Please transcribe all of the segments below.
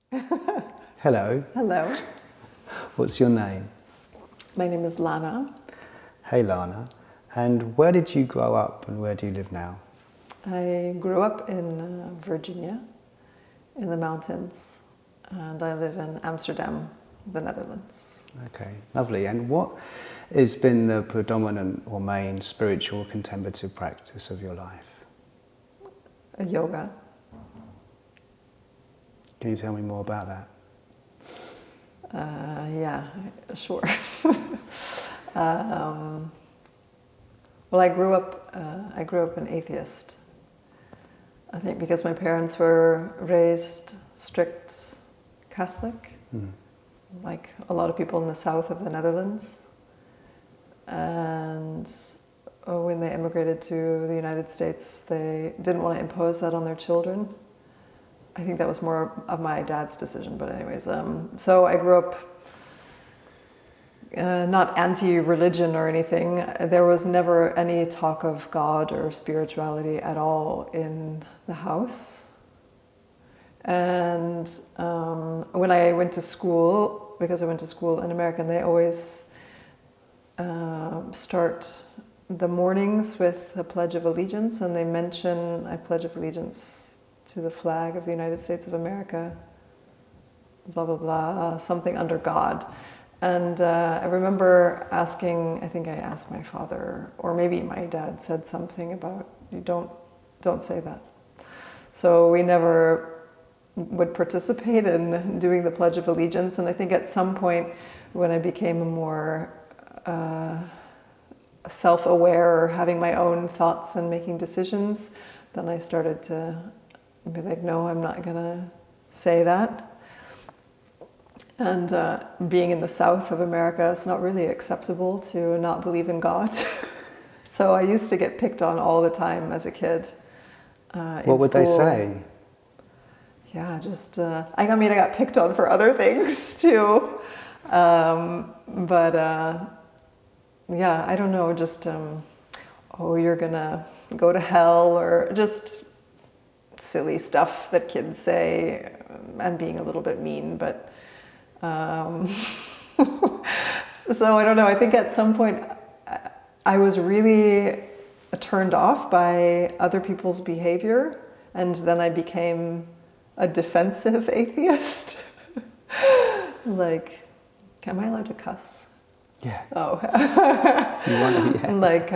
Hello, Hello, what's your name? my name is Lana. Hey Lana, and where did you grow up and where do you live now? I grew up in Virginia, in the mountains, and I live in Amsterdam, the Netherlands. Okay, lovely. And what has been the predominant or main spiritual contemplative practice of your life? Yoga. Can you tell me more about that? Yeah, sure. Well, I grew up an atheist. I think because my parents were raised strict Catholic, like a lot of people in the south of the Netherlands. And when they immigrated to the United States, they didn't want to impose that on their children. I think that was more of my dad's decision, but anyways, so I grew up not anti-religion or anything. There was never any talk of God or spirituality at all in the house. And when I went to school, because I went to school in America, they always start the mornings with the Pledge of Allegiance, and they mention, I pledge of allegiance to the flag of the United States of America, blah, blah, blah, something under God. And I remember asking, I think I asked my father, or maybe my dad said something about, you don't say that. So we never would participate in doing the Pledge of Allegiance. And I think at some point when I became a more self-aware, or having my own thoughts and making decisions, then I started to be like, no, I'm not gonna say that. And being in the south of America, it's not really acceptable to not believe in God. So I used to get picked on all the time as a kid. What would they say? Yeah, just, I mean, I got picked on for other things too. But yeah, I don't know, just, oh, you're gonna go to hell, or just silly stuff that kids say. I'm being a little bit mean, but so I don't know, I think at some point I was really turned off by other people's behavior, and then I became a defensive atheist. Like, am I allowed to cuss? Yeah. Oh. If you want to, yeah. Like,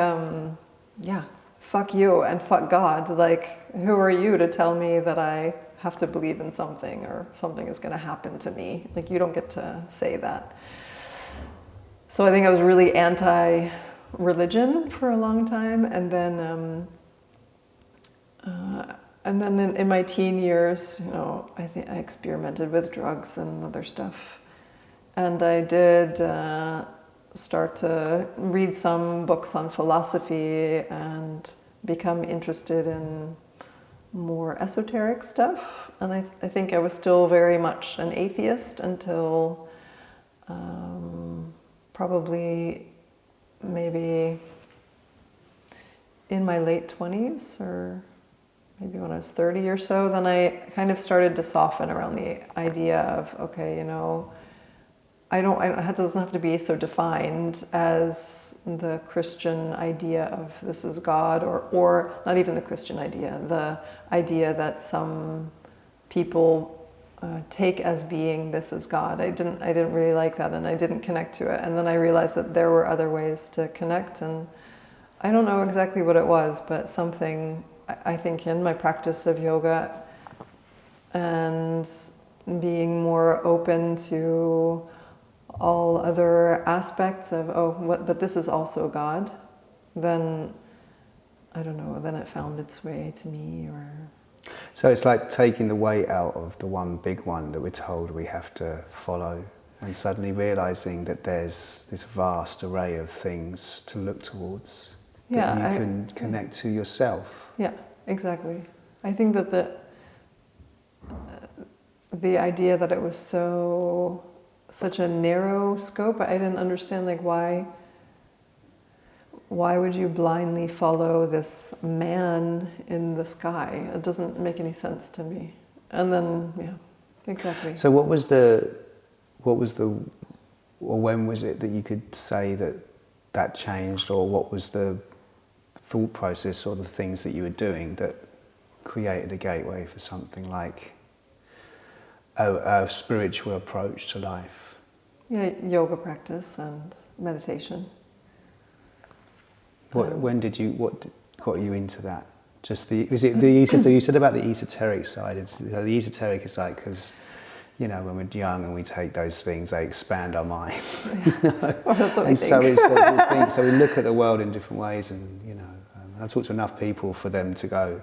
yeah, fuck you and fuck God. Like, who are you to tell me that I have to believe in something or something is going to happen to me? Like, you don't get to say that. So I think I was really anti-religion for a long time, and then in my teen years, you know, I think I experimented with drugs and other stuff, and I did start to read some books on philosophy and become interested in more esoteric stuff. And I think I was still very much an atheist until probably maybe in my late 20s, or maybe when I was 30 or so. Then I kind of started to soften around the idea of, okay, you know, it doesn't have to be so defined as the Christian idea of this is God, or not even the Christian idea, the idea that some people take as being this is God. I didn't really like that, and I didn't connect to it. And then I realized that there were other ways to connect, and I don't know exactly what it was, but something, I think, in my practice of yoga and being more open to all other aspects of, but this is also God, then, I don't know, then it found its way to me. Or So it's like taking the weight out of the one big one that we're told we have to follow, and suddenly realizing that there's this vast array of things to look towards, that you can connect to yourself. Yeah, exactly. I think that the idea that it was such a narrow scope, I didn't understand, like, why would you blindly follow this man in the sky? It doesn't make any sense to me. And then, yeah. Exactly. So or when was it that you could say that changed, or what was the thought process or the things that you were doing that created a gateway for something like a spiritual approach to life? Yeah, yoga practice and meditation. What got you into that? Was it the esoteric? You said about the esoteric side. The esoteric is like, because when we're young and we take those things, they expand our minds. Well, that's what and I think. so it's the thing. So we look at the world in different ways, and I've talked to enough people for them to go,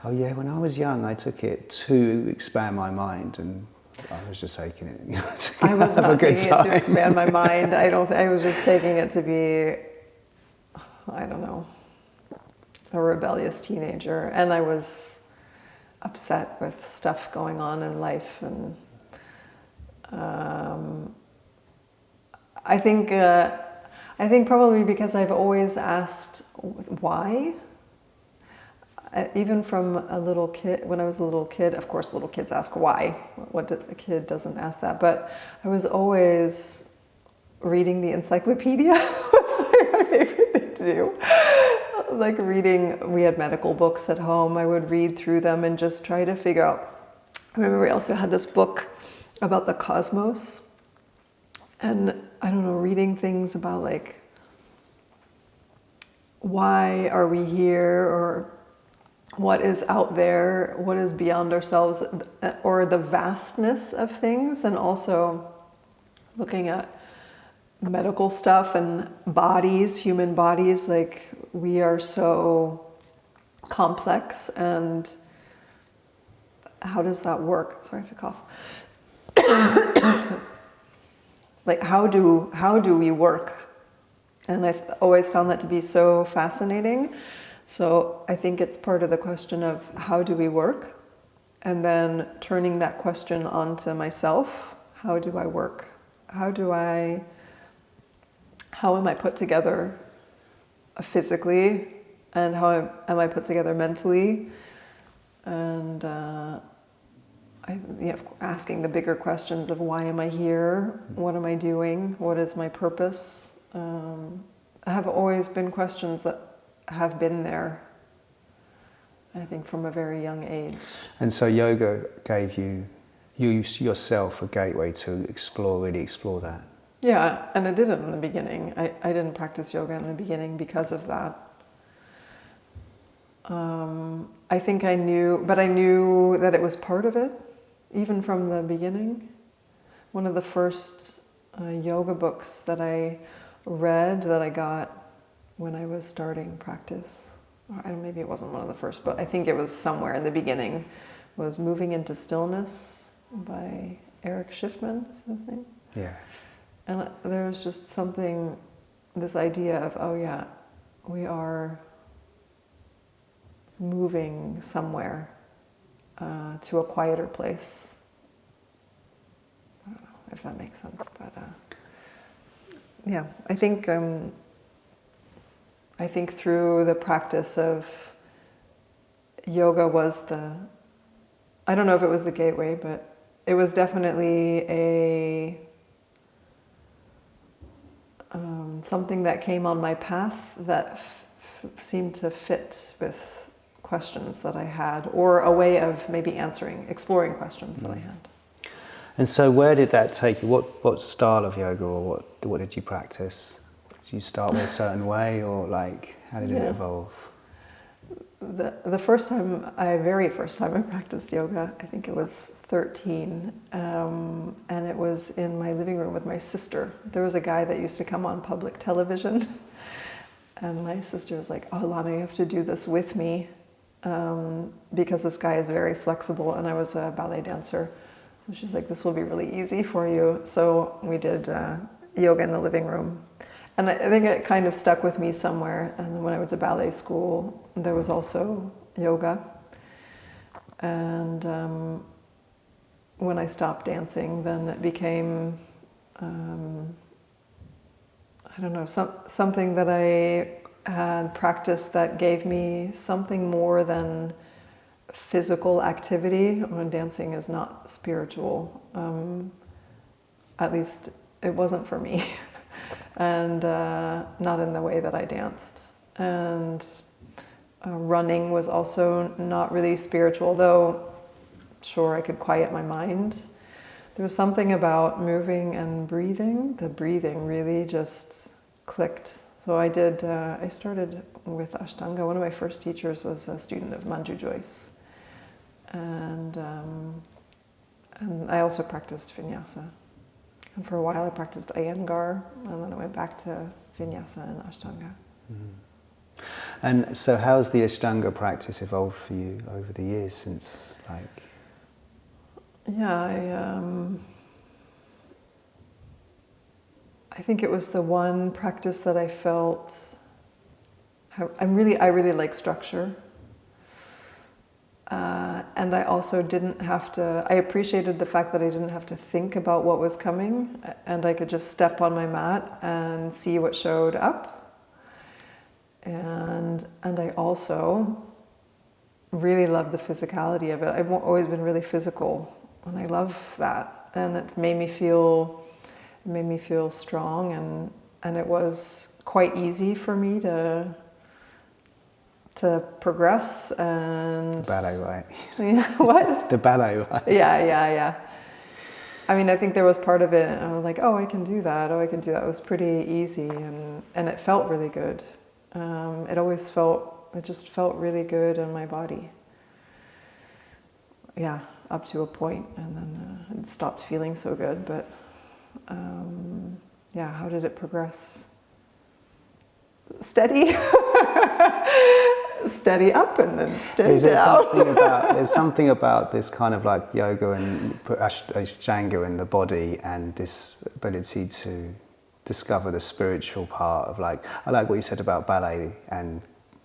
oh yeah, when I was young, I took it to expand my mind, and I was just taking it. To I was have not a good taking it to time. expand my mind. I was just taking it to be, I don't know, a rebellious teenager, and I was upset with stuff going on in life, and I think probably because I've always asked why. Even from a little kid, when I was a little kid, of course, little kids ask why. What a kid doesn't ask that? But I was always reading the encyclopedia. That was like my favorite thing to do. Like reading, we had medical books at home. I would read through them and just try to figure out. I remember we also had this book about the cosmos. And I don't know, reading things about like, why are we here, or what is out there, what is beyond ourselves, or the vastness of things, and also looking at medical stuff and bodies, human bodies, like we are so complex, and how does that work? Sorry, I have to cough. Like how do we work? And I've always found that to be so fascinating. So I think it's part of the question of how do we work? And then turning that question onto myself. How do I work? How am I put together physically? And how am I put together mentally? And asking the bigger questions of why am I here? What am I doing? What is my purpose? Have always been questions that have been there, I think, from a very young age. And so yoga gave you yourself a gateway to really explore that. Yeah, and I did it in the beginning. I didn't practice yoga in the beginning because of that. I think I knew that it was part of it, even from the beginning. One of the first yoga books that I read, that I got when I was starting practice, maybe it wasn't one of the first, but I think it was somewhere in the beginning, was Moving into Stillness by Eric Schiffman, is that his name? Yeah. And there was just something, this idea of, oh yeah, we are moving somewhere to a quieter place. I don't know if that makes sense, but yeah, I think through the practice of yoga was I don't know if it was the gateway, but it was definitely something that came on my path that seemed to fit with questions that I had, or a way of maybe exploring questions that I had. And so where did that take you? What style of yoga, or what did you practice? Did you start with a certain way, or like how did it evolve? The very first time I practiced yoga, I think it was 13, and it was in my living room with my sister. There was a guy that used to come on public television, and my sister was like, "Oh, Lana, you have to do this with me, because this guy is very flexible," and I was a ballet dancer. So she's like, "This will be really easy for you." So we did yoga in the living room. And I think it kind of stuck with me somewhere. And when I was at ballet school, there was also yoga. And when I stopped dancing, then it became, I don't know, something that I had practiced that gave me something more than physical activity when dancing is not spiritual. At least it wasn't for me. And not in the way that I danced. And running was also not really spiritual, though sure I could quiet my mind. There was something about moving and breathing. The breathing really just clicked. So I started with Ashtanga. One of my first teachers was a student of Manju Joyce. And I also practiced vinyasa. And for a while I practiced Iyengar, and then I went back to vinyasa and Ashtanga. Mm. And so how's the Ashtanga practice evolved for you over the years since, like... Yeah, I think it was the one practice that I felt, I really like structure. And I also didn't have to, I appreciated the fact that I didn't have to think about what was coming, and I could just step on my mat and see what showed up. And I also really loved the physicality of it. I've always been really physical, and I love that. And it made me feel strong, and it was quite easy for me to progress. And the ballet, right? Yeah, what? The ballet, right? Yeah. I mean, I think there was part of it, and I was like, oh, I can do that. Oh, I can do that. It was pretty easy, and it felt really good. It just felt really good in my body. Yeah, up to a point, and then it stopped feeling so good. But yeah, how did it progress? Steady. Steady up and then steady down. There's something about this kind of like yoga and Ashtanga in the body, and this ability to discover the spiritual part of, like, I like what you said about ballet and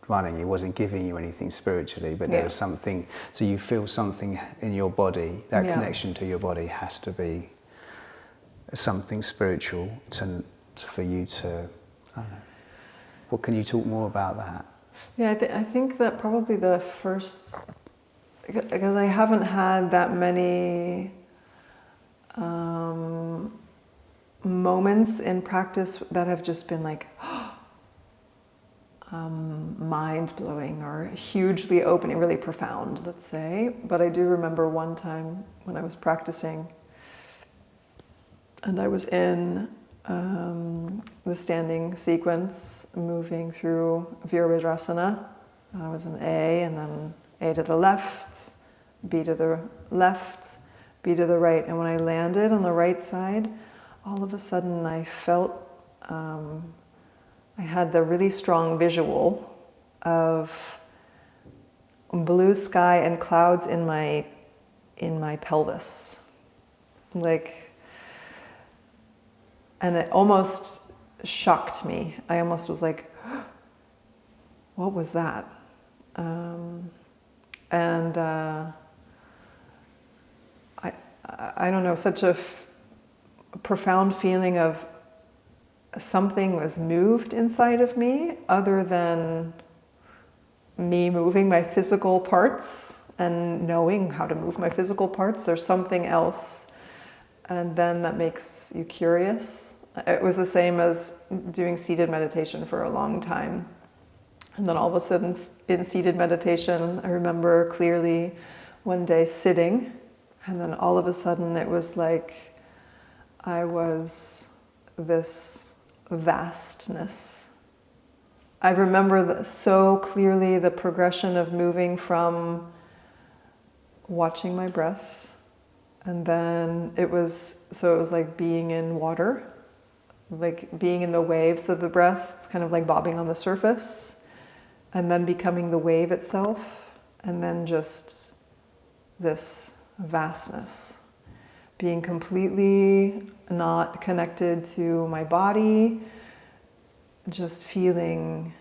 running. It wasn't giving you anything spiritually, but there was something, so you feel something in your body, that connection to your body has to be something spiritual for you to, I don't know. What can you talk more about that? Yeah, I think that probably the first, because I haven't had that many moments in practice that have just been like mind-blowing or hugely opening, really profound, let's say. But I do remember one time when I was practicing, and I was in the standing sequence, moving through Virabhadrasana. I was in A, and then A to the left, B to the left, B to the right. And when I landed on the right side, all of a sudden I felt, I had the really strong visual of blue sky and clouds in my pelvis. And it almost shocked me. I almost was like, what was that? I don't know, such a profound feeling of something was moved inside of me other than me moving my physical parts and knowing how to move my physical parts. There's something else. And then that makes you curious. It was the same as doing seated meditation for a long time. And then all of a sudden in seated meditation, I remember clearly one day sitting, and then all of a sudden it was like I was this vastness. I remember so clearly the progression of moving from watching my breath, and then it was like being in water, like being in the waves of the breath. It's kind of like bobbing on the surface, and then becoming the wave itself, and then just this vastness, being completely not connected to my body, just feeling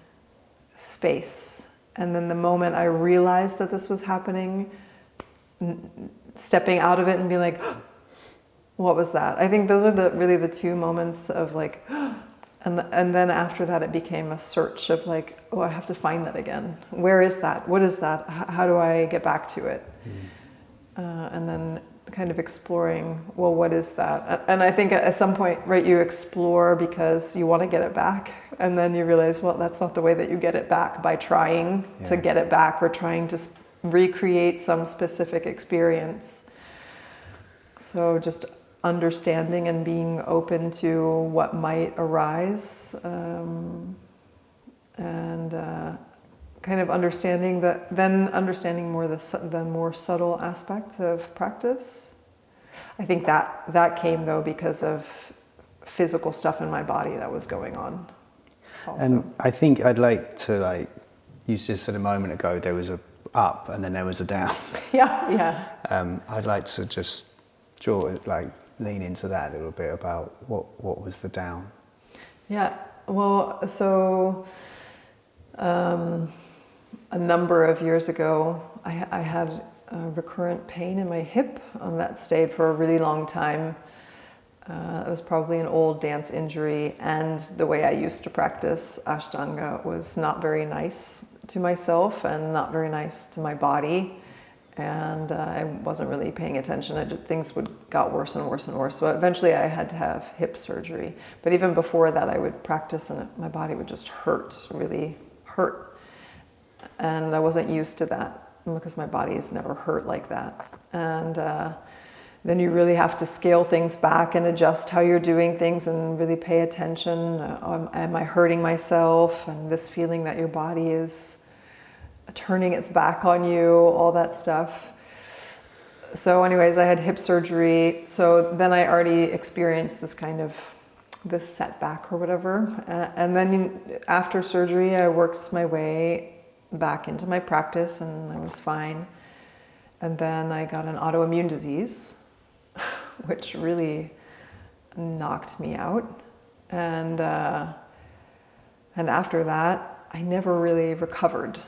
space. And then the moment I realized that this was happening, stepping out of it and being like, what was that? I think those are really the two moments of like, And then after that, it became a search of like, oh, I have to find that again. Where is that? What is that? How do I get back to it? And then kind of exploring, well, what is that? And I think at some point, right, you explore because you want to get it back. And then you realize, well, that's not the way that you get it back, by trying to get it back or trying to recreate some specific experience. So just understanding and being open to what might arise, and kind of understanding that, then understanding more the more subtle aspects of practice. I think that came though because of physical stuff in my body that was going on also. And I think I'd like to, like you just said a moment ago, there was a up and then there was a down. Yeah. I'd like to just lean into that a little bit about what was the down. Yeah, well, so a number of years ago, I had a recurrent pain in my hip, and that stayed for a really long time. It was probably an old dance injury, and the way I used to practice Ashtanga was not very nice to myself and not very nice to my body. And I wasn't really paying attention. Things got worse and worse and worse. So eventually I had to have hip surgery. But even before that, I would practice and my body would just hurt, really hurt. And I wasn't used to that because my body has never hurt like that. And then you really have to scale things back and adjust how you're doing things and really pay attention. Am I hurting myself? And this feeling that your body is turning its back on you, all that stuff. So anyways, I had hip surgery. So then I already experienced this setback or whatever. And then after surgery, I worked my way back into my practice and I was fine. And then I got an autoimmune disease, which really knocked me out. And after that, I never really recovered.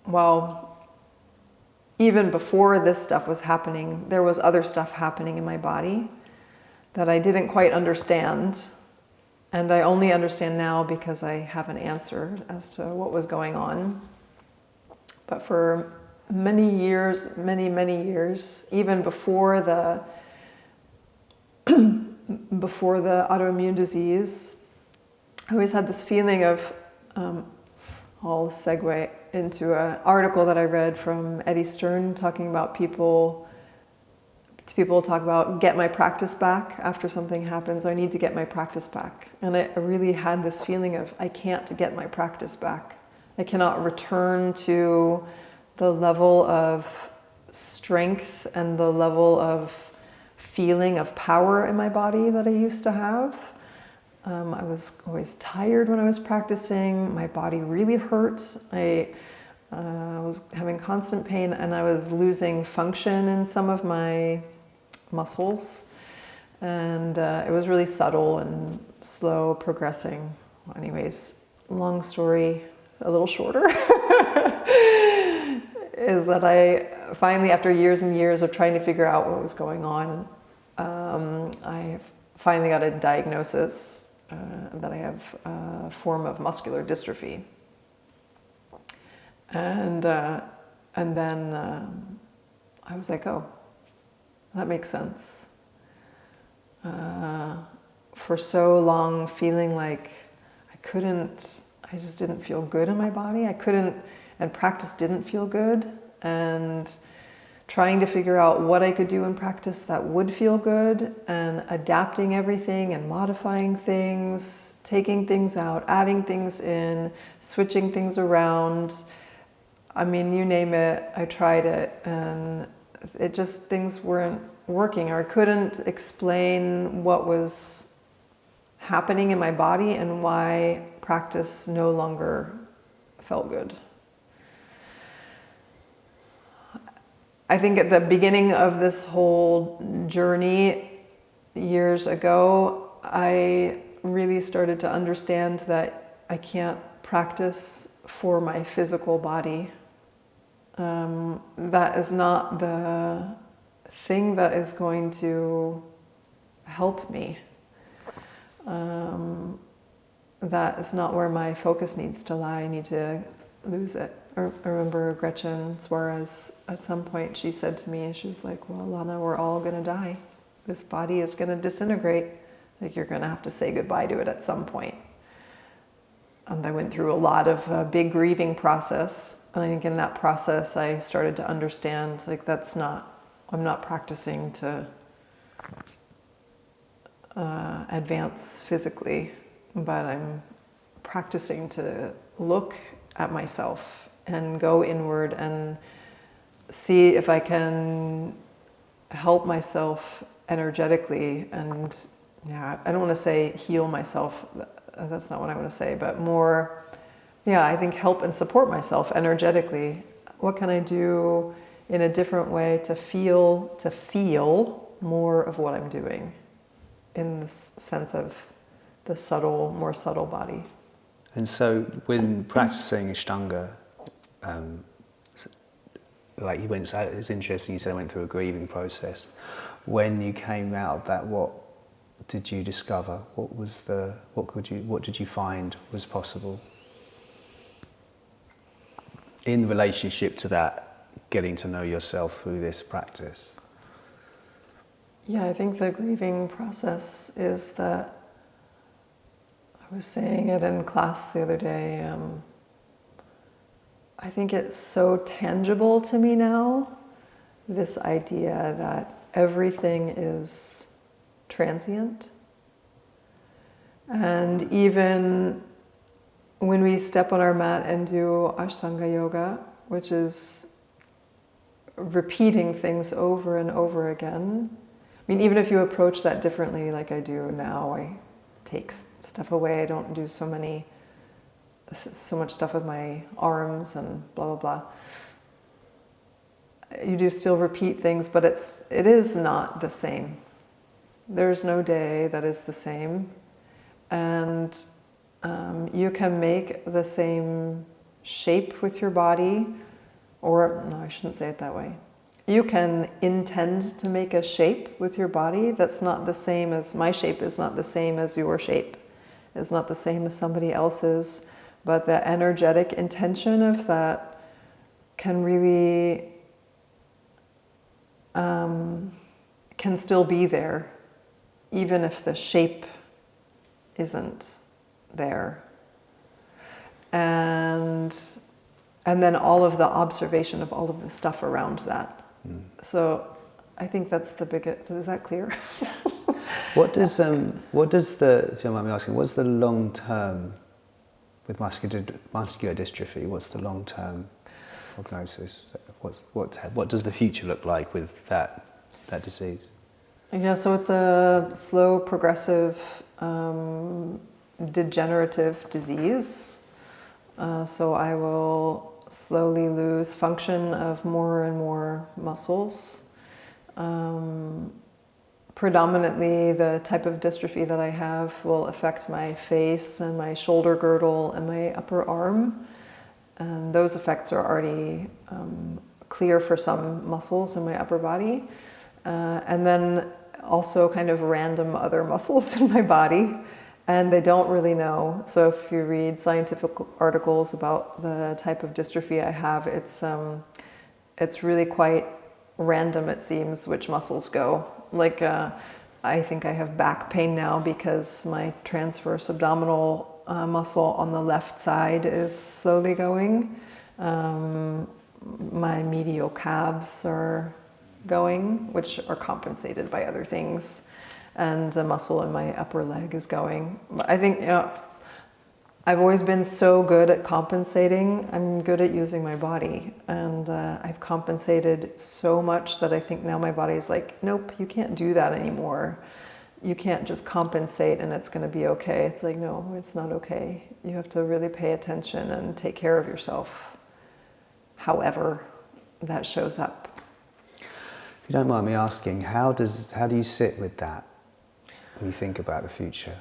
Well, even before this stuff was happening, there was other stuff happening in my body that I didn't quite understand. And I only understand now because I have an answer as to what was going on. But for many years, many years, even before the autoimmune disease, I always had this feeling of, I'll segue into an article that I read from Eddie Stern talking about people talk about get my practice back after something happens. I need to get my practice back. And I really had this feeling of I can't get my practice back. I cannot return to the level of strength and the level of feeling of power in my body that I used to have. I was always tired when I was practicing. My body really hurt. I was having constant pain and I was losing function in some of my muscles. And it was really subtle and slow progressing. Anyways, long story, a little shorter, is that I finally, after years and years of trying to figure out what was going on, I finally got a diagnosis that I have a form of muscular dystrophy. And then I was like, oh, that makes sense. For so long feeling like I just didn't feel good in my body. And practice didn't feel good. And trying to figure out what I could do in practice that would feel good, and adapting everything and modifying things, taking things out, adding things in, switching things around. I mean, you name it, I tried it, and things weren't working, or I couldn't explain what was happening in my body and why practice no longer felt good. I think at the beginning of this whole journey years ago, I really started to understand that I can't practice for my physical body. That is not the thing that is going to help me. that is not where my focus needs to lie. I need to lose it. I remember Gretchen Suarez, at some point, she said to me, she was like, well, Lana, we're all going to die. This body is going to disintegrate. Like, you're going to have to say goodbye to it at some point. And I went through a lot of big grieving process. And I think in that process, I started to understand, like, I'm not practicing to advance physically, but I'm practicing to look at myself and go inward and see if I can help myself energetically. And yeah, I don't want to say heal myself. That's not what I want to say, but more, yeah, I think help and support myself energetically. What can I do in a different way to feel more of what I'm doing in the sense of the subtle, more subtle body? And so when practicing Ashtanga, like it's interesting you said I went through a grieving process. When you came out of that, what did you discover? What did you find was possible in relationship to that, getting to know yourself through this practice? Yeah, I think the grieving process is that, I was saying it in class the other day, I think it's so tangible to me now, this idea that everything is transient. And even when we step on our mat and do Ashtanga yoga, which is repeating things over and over again, I mean, even if you approach that differently like I do now, I take stuff away, I don't do so much stuff with my arms and blah, blah, blah. You do still repeat things, but it is not the same. There's no day that is the same. And you can make the same shape with your body, or no, I shouldn't say it that way. You can intend to make a shape with your body that's not the same as, my shape is not the same as your shape. It's not the same as somebody else's, but the energetic intention of that can really, can still be there, even if the shape isn't there. And then all of the observation of all of the stuff around that. So I think that's the biggest, is that clear? What does the, if you don't mind me asking, what's the long term with muscular dystrophy? What's the long term prognosis? What does the future look like with that disease? Yeah, so it's a slow, progressive, degenerative disease. So I will slowly lose function of more and more muscles. Predominantly, the type of dystrophy that I have will affect my face and my shoulder girdle and my upper arm. And those effects are already clear for some muscles in my upper body. And then also kind of random other muscles in my body. And they don't really know. So if you read scientific articles about the type of dystrophy I have, it's really quite random, it seems, which muscles go. Like, I think I have back pain now because my transverse abdominal muscle on the left side is slowly going. My medial calves are going, which are compensated by other things. And the muscle in my upper leg is going. I think, I've always been so good at compensating. I'm good at using my body. And I've compensated so much that I think now my body's like, nope, you can't do that anymore. You can't just compensate and it's going to be okay. It's like, no, it's not okay. You have to really pay attention and take care of yourself, however that shows up. If you don't mind me asking, how do you sit with that when you think about the future?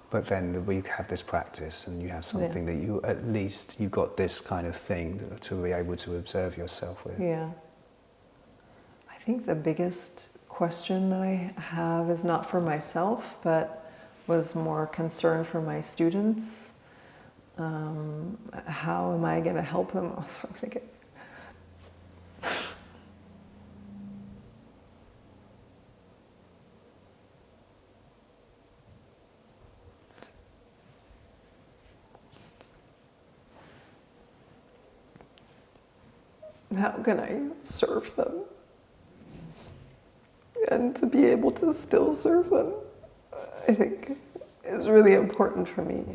But then we have this practice and you have something that you, at least you've got this kind of thing to be able to observe yourself with. Yeah. I think the biggest question that I have is not for myself, but was more concerned for my students. How am I going to help them? Oh, sorry, I'm going to get... How can I serve them? And to be able to still serve them, I think, is really important for me.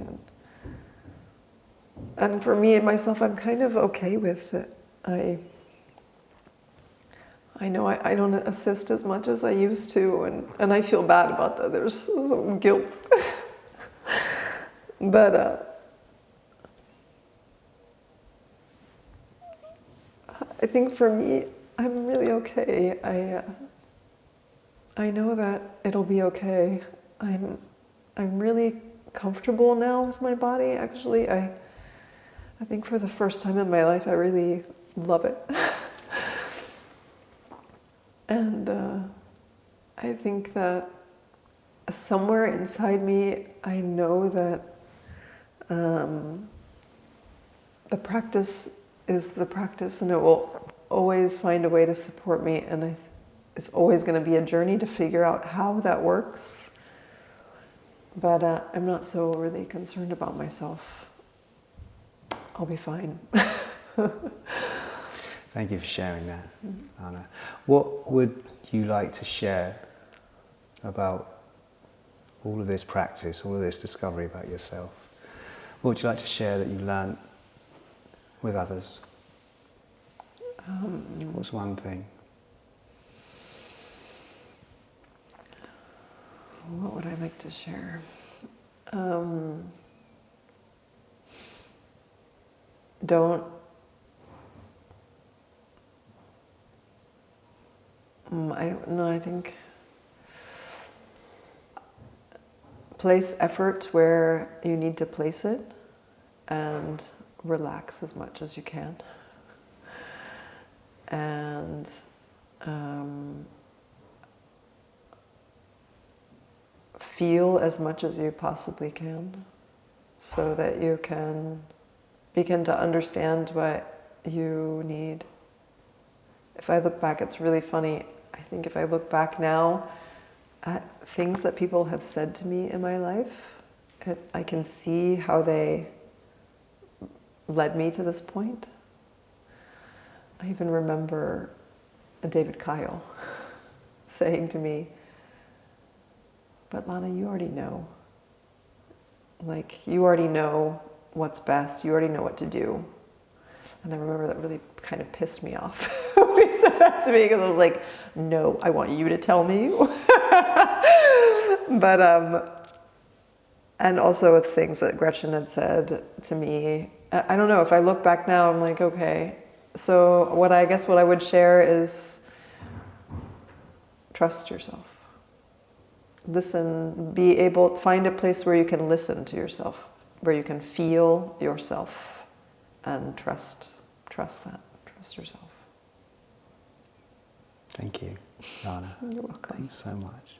And for me and myself, I'm kind of okay with it. I know I don't assist as much as I used to, and I feel bad about that. There's some guilt. But I think for me, I'm really okay. I know that it'll be okay. I'm really comfortable now with my body. Actually, I think for the first time in my life, I really love it. And I think that somewhere inside me, I know that the practice is the practice, and it will always find a way to support me. And it's always going to be a journey to figure out how that works. But I'm not so really concerned about myself. I'll be fine. Thank you for sharing that, Lana. What would you like to share about all of this practice, all of this discovery about yourself? What would you like to share that you learned with others? What's one thing? What would I like to share? I think place effort where you need to place it and relax as much as you can. And feel as much as you possibly can so that you can begin to understand what you need. If I look back, it's really funny. I think if I look back now at things that people have said to me in my life, I can see how they led me to this point. I even remember David Kyle saying to me, "But Lana, you already know. Like, you already know what's best. You already know what to do." And I remember that really kind of pissed me off when he said that to me, because I was like, no, I want you to tell me. But, and also with things that Gretchen had said to me, I don't know, if I look back now, I'm like, okay. So what I would share is trust yourself. Listen, find a place where you can listen to yourself, where you can feel yourself. And trust yourself. Thank you, Lana. You're welcome. Thanks so much.